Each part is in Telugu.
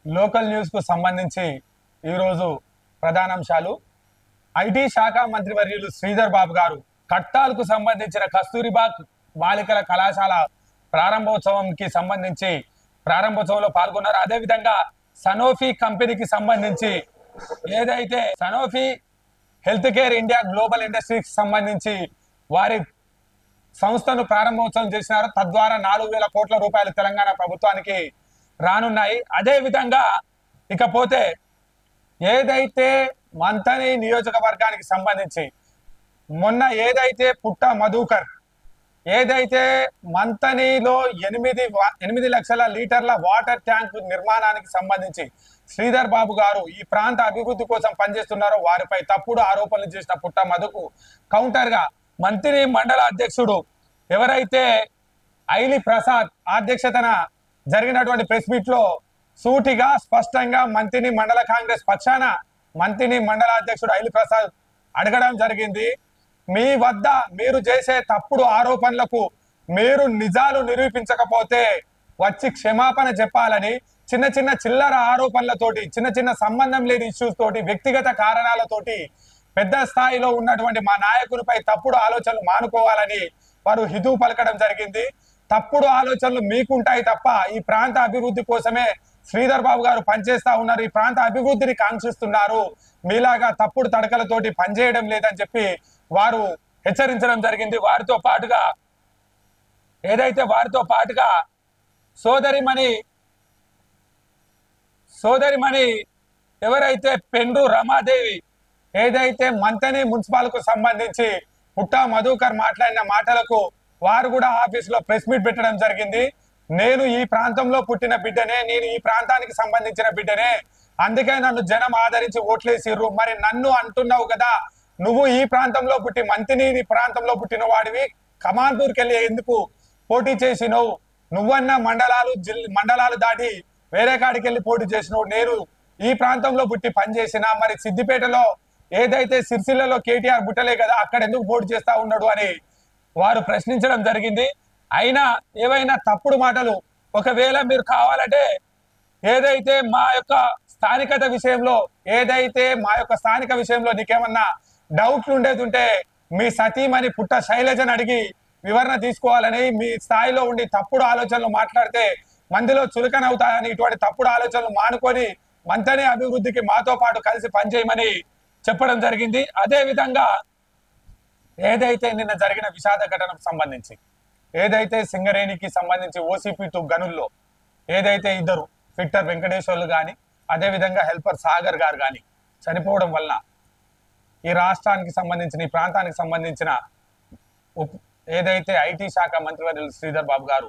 లోకల్ న్యూస్ కు సంబంధించి ఈరోజు ప్రధానాంశాలు. ఐటీ శాఖ మంత్రివర్యులు శ్రీధర్ బాబు గారు కట్టాలకు సంబంధించిన కస్తూరిబా బాలికల కళాశాల ప్రారంభోత్సవంకి సంబంధించి ప్రారంభోత్సవంలో పాల్గొన్నారు. అదేవిధంగా సనోఫీ కంపెనీకి సంబంధించి ఏదైతే Sanofi health care India global ఇండస్ట్రీకి సంబంధించి వారి సంస్థను ప్రారంభోత్సవం చేసినారు. తద్వారా 4,000 కోట్ల రూపాయలు తెలంగాణ ప్రభుత్వానికి రానున్నాయి. అదే విధంగా ఇకపోతే ఏదైతే మంథని నియోజకవర్గానికి సంబంధించి మొన్న ఏదైతే పుట్ట మధుకర్ ఏదైతే మంథనిలో 8 లక్షల లీటర్ల వాటర్ ట్యాంక్ నిర్మాణానికి సంబంధించి శ్రీధర్ బాబు గారు ఈ ప్రాంత అభివృద్ధి కోసం పనిచేస్తున్నారో వారిపై తప్పుడు ఆరోపణలు చేసిన పుట్ట మధుకు కౌంటర్ గా మంత్రి మండల అధ్యక్షుడు ఎవరైతే ఐలి ప్రసాద్ అధ్యక్షతన జరిగినటువంటి ప్రెస్ మీట్ లో సూటిగా స్పష్టంగా మంత్రిని మండల కాంగ్రెస్ పక్షాన మంత్రిని మండల అధ్యక్షుడు ఐలి ప్రసాద్ అడగడం జరిగింది. మీ వద్ద మీరు చేసే తప్పుడు ఆరోపణలకు మీరు నిజాలు నిరూపించకపోతే వచ్చి క్షమాపణ చెప్పాలని, చిన్న చిన్న చిల్లర ఆరోపణలతోటి, చిన్న చిన్న సంబంధం లేని ఇష్యూస్ తోటి, వ్యక్తిగత కారణాలతోటి పెద్ద స్థాయిలో ఉన్నటువంటి మా నాయకునిపై తప్పుడు ఆలోచనలు మానుకోవాలని వారు హితవు పలకడం జరిగింది. తప్పుడు ఆలోచనలు మీకుంటాయి తప్ప ఈ ప్రాంత అభివృద్ధి కోసమే శ్రీధర్ బాబు గారు పనిచేస్తా ఉన్నారు, ఈ ప్రాంత అభివృద్ధిని కాంక్షిస్తున్నారు, మీలాగా తప్పుడు తడకలతోటి పనిచేయడం లేదని చెప్పి వారు హెచ్చరించడం జరిగింది. వారితో పాటుగా సోదరిమణి ఎవరైతే పెండ్రు రమాదేవి ఏదైతే మంథని మున్సిపల్ కు సంబంధించి పుట్ట మధుకర్ మాట్లాడిన మాటలకు వారు కూడా ఆఫీసులో ప్రెస్ మీట్ పెట్టడం జరిగింది. నేను ఈ ప్రాంతంలో పుట్టిన బిడ్డనే, నేను ఈ ప్రాంతానికి సంబంధించిన బిడ్డనే, అందుకే నన్ను జనం ఆదరించి ఓట్లేసిర్రు. మరి నన్ను అంటున్నావు కదా, నువ్వు ఈ ప్రాంతంలో పుట్టి మంత్రిని ప్రాంతంలో పుట్టిన వాడివి, కమాన్పూర్కి వెళ్ళి ఎందుకు పోటీ చేసినవు? నువ్వన్న మండలాలు దాటి వేరే కాడికి వెళ్ళి పోటీ చేసినవు. నేను ఈ ప్రాంతంలో పుట్టి పనిచేసిన, మరి సిద్దిపేటలో ఏదైతే సిరిసిల్లలో కేటీఆర్ బుట్టలే కదా, అక్కడ ఎందుకు పోటీ చేస్తా ఉన్నాడు అని వారు ప్రశ్నించడం జరిగింది. అయినా ఏవైనా తప్పుడు మాటలు ఒకవేళ మీరు కావాలంటే ఏదైతే మా యొక్క స్థానిక విషయంలో నీకేమన్నా డౌట్లు ఉండేది ఉంటే మీ సతీమణి పుట్ట శైలజను అడిగి వివరణ తీసుకోవాలని, మీ స్థాయిలో ఉండి తప్పుడు ఆలోచనలు మాట్లాడితే మందిలో చులకనవుతాయని ఇటువంటి తప్పుడు ఆలోచనలు మానుకొని మంథని అభివృద్ధికి మాతో పాటు కలిసి పనిచేయమని చెప్పడం జరిగింది. అదే విధంగా ఏదైతే నిన్న జరిగిన విషాద ఘటనకు సంబంధించి ఏదైతే సింగరేణికి సంబంధించి ఓసిపి2 గనుల్లో ఏదైతే ఇద్దరు ఫిట్టర్ వెంకటేశ్వర్లు కానీ అదేవిధంగా హెల్పర్ సాగర్ గారు కానీ చనిపోవడం వల్ల ఈ రాష్ట్రానికి సంబంధించిన, ఈ ప్రాంతానికి సంబంధించిన ఏదైతే ఐటీ శాఖ మంత్రివర్యులు శ్రీధర్ బాబు గారు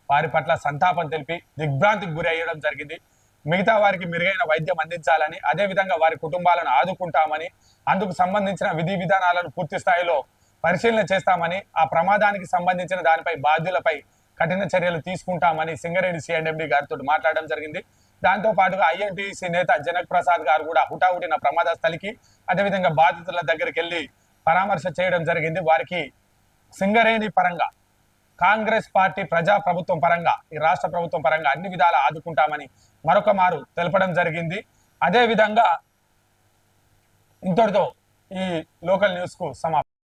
వారి పట్ల సంతాపం తెలిపి దిగ్భ్రాంతికి గురి అయ్యడం జరిగింది. మిగతా వారికి మెరుగైన వైద్యం అందించాలని, అదేవిధంగా వారి కుటుంబాలను ఆదుకుంటామని, అందుకు సంబంధించిన విధి విధానాలను పూర్తి స్థాయిలో పరిశీలన చేస్తామని, ఆ ప్రమాదానికి సంబంధించిన దానిపై బాధ్యులపై కఠిన చర్యలు తీసుకుంటామని సింగరేణి సిఎండి గారితో మాట్లాడడం జరిగింది. దాంతో పాటుగా ఐఎన్టీసీ నేత జనక్ ప్రసాద్ గారు కూడా హుటాహుటిన ప్రమాద స్థలికి అదేవిధంగా బాధితుల దగ్గరికి వెళ్ళి పరామర్శ చేయడం జరిగింది. వారికి సింగరేణి పరంగా, కాంగ్రెస్ పార్టీ ప్రజా ప్రభుత్వం పరంగా, ఈ రాష్ట్ర ప్రభుత్వం పరంగా అన్ని విధాలా ఆదుకుంటామని మరొక మారు తెలపడం జరిగింది. అదే విధంగా ఇంతటితో ఈ లోకల్ న్యూస్ కు సమాప్తం.